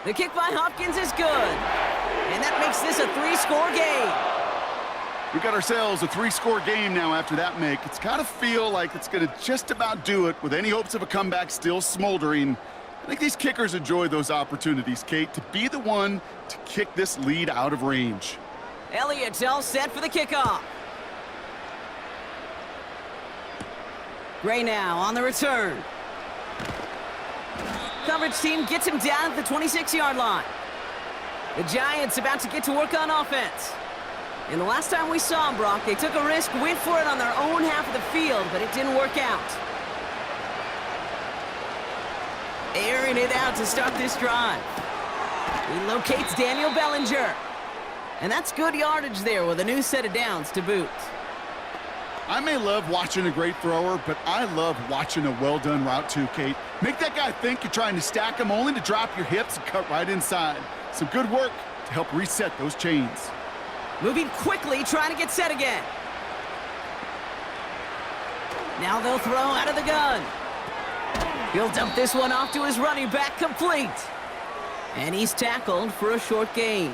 The kick by Hopkins is good. And that makes this a 3-score game. We got ourselves a 3-score game now after that make. It's got to feel like it's going to just about do it with any hopes of a comeback still smoldering. I think these kickers enjoy those opportunities, Kate, to be the one to kick this lead out of range. Elliott's all set for the kickoff. Gray now on the return. Coverage team gets him down at the 26-yard line. The Giants about to get to work on offense. And the last time we saw them, Brock, they took a risk, went for it on their own half of the field, but it didn't work out. Airing it out to start this drive. He locates Daniel Bellinger. And that's good yardage there with a new set of downs to boot. I may love watching a great thrower, but I love watching a well-done route too, Kate. Make that guy think you're trying to stack him only to drop your hips and cut right inside. Some good work to help reset those chains. Moving quickly, trying to get set again. Now they'll throw out of the gun. He'll dump this one off to his running back, complete. And he's tackled for a short gain.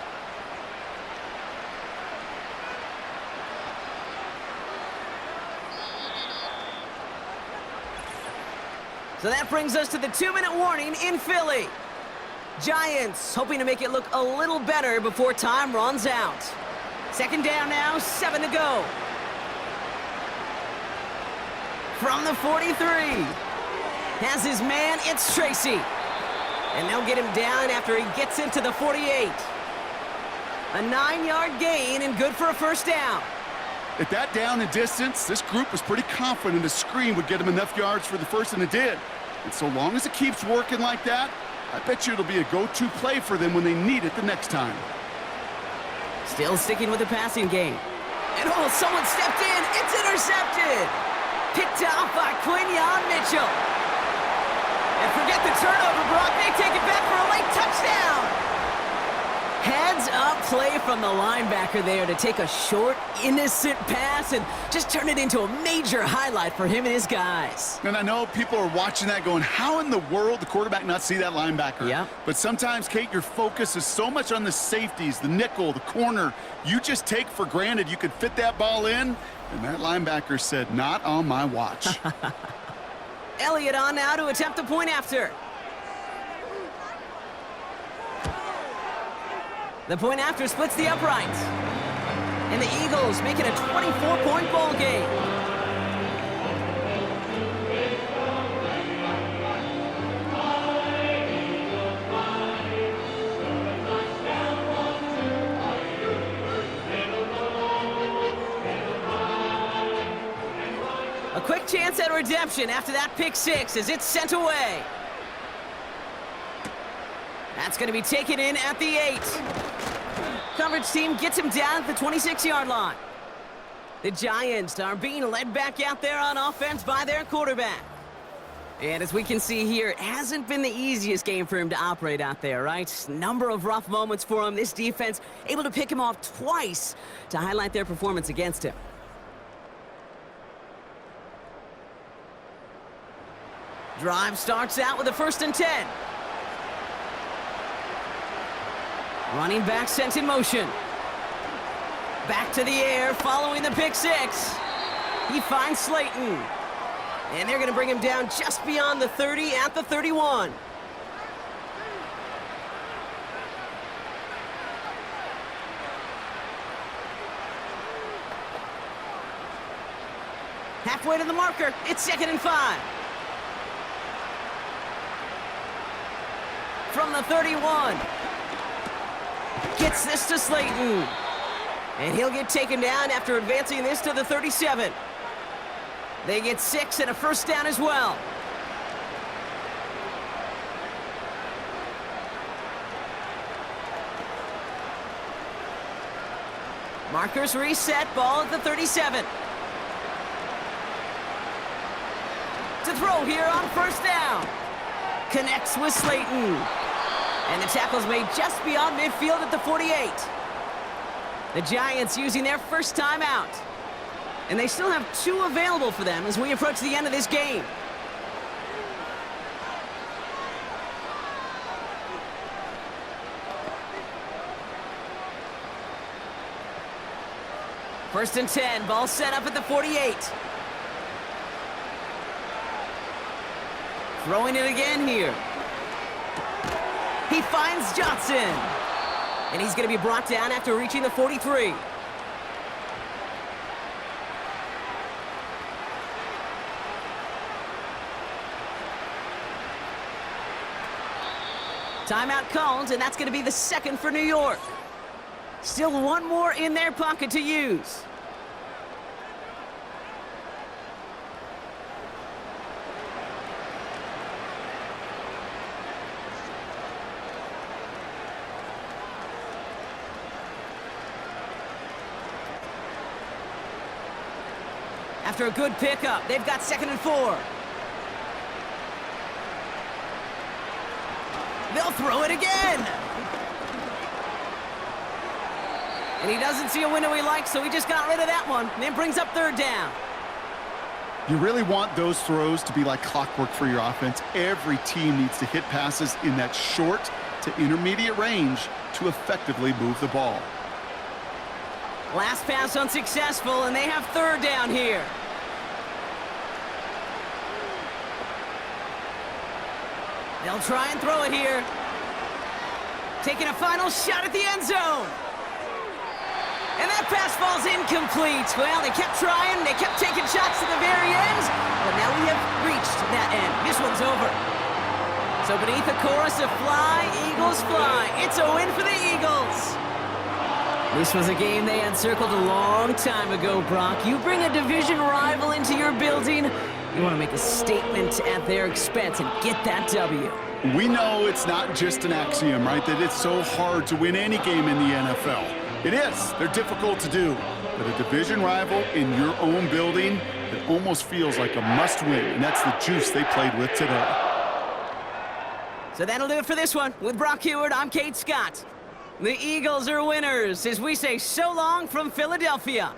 So that brings us to the 2-minute warning in Philly. Giants hoping to make it look a little better before time runs out. 2nd down now, 7 to go. From the 43. Has his man, it's Tracy. And they'll get him down after he gets into the 48. A 9-yard gain and good for a 1st down. At that down and distance, this group was pretty confident a screen would get them enough yards for the first, and it did. And so long as it keeps working like that, I bet you it'll be a go-to play for them when they need it the next time. Still sticking with the passing game. And oh, someone stepped in. It's intercepted. Picked off by Quinyon Mitchell. And forget the turnover, Brock. They take it back for a late touchdown. Heads-up play from the linebacker there to take a short, innocent pass and just turn it into a major highlight for him and his guys. And I know people are watching that going, how in the world the quarterback not see that linebacker? Yeah. But sometimes, Kate, your focus is so much on the safeties, the nickel, the corner. You just take for granted you could fit that ball in, and that linebacker said, not on my watch. Elliott on now to attempt the point after. The point after splits the uprights. And the Eagles make it a 24-point ball game. A quick chance at redemption after that pick six as it's sent away. That's going to be taken in at the 8. Coverage team gets him down at the 26-yard line. The Giants are being led back out there on offense by their quarterback. And as we can see here, it hasn't been the easiest game for him to operate out there, right? Number of rough moments for him. This defense able to pick him off twice to highlight their performance against him. Drive starts out with a 1st and 10. Running back sent in motion. Back to the air following the pick six. He finds Slayton. And they're going to bring him down just beyond the 30 at the 31. Halfway to the marker. It's 2nd and 5. From the 31. Gets this to Slayton. And he'll get taken down after advancing this to the 37. They get 6 and a 1st down as well. Markers reset, ball at the 37. To throw here on 1st down. Connects with Slayton. And the tackle's made just beyond midfield at the 48. The Giants using their first timeout. And they still have 2 available for them as we approach the end of this game. First and 10, ball set up at the 48. Throwing it again here. He finds Johnson. And he's going to be brought down after reaching the 43. Timeout called, and that's going to be the second for New York. Still 1 more in their pocket to use. After a good pickup, they've got 2nd and 4. They'll throw it again. And he doesn't see a window he likes, so he just got rid of that one. And it brings up 3rd down. You really want those throws to be like clockwork for your offense. Every team needs to hit passes in that short to intermediate range to effectively move the ball. Last pass unsuccessful, and they have 3rd down here. They'll try and throw it here. Taking a final shot at the end zone. And that pass falls incomplete. Well, they kept trying. They kept taking shots to the very end. But now we have reached that end. This one's over. So beneath the chorus of Fly, Eagles Fly, it's a win for the Eagles. This was a game they had circled a long time ago, Brock. You bring a division rival into your building, you want to make a statement at their expense and get that W. We know it's not just an axiom, right, that it's so hard to win any game in the NFL. It is. They're difficult to do. But a division rival in your own building, it almost feels like a must-win, and that's the juice they played with today. So that'll do it for this one. With Brock Heward, I'm Kate Scott. The Eagles are winners as we say so long from Philadelphia.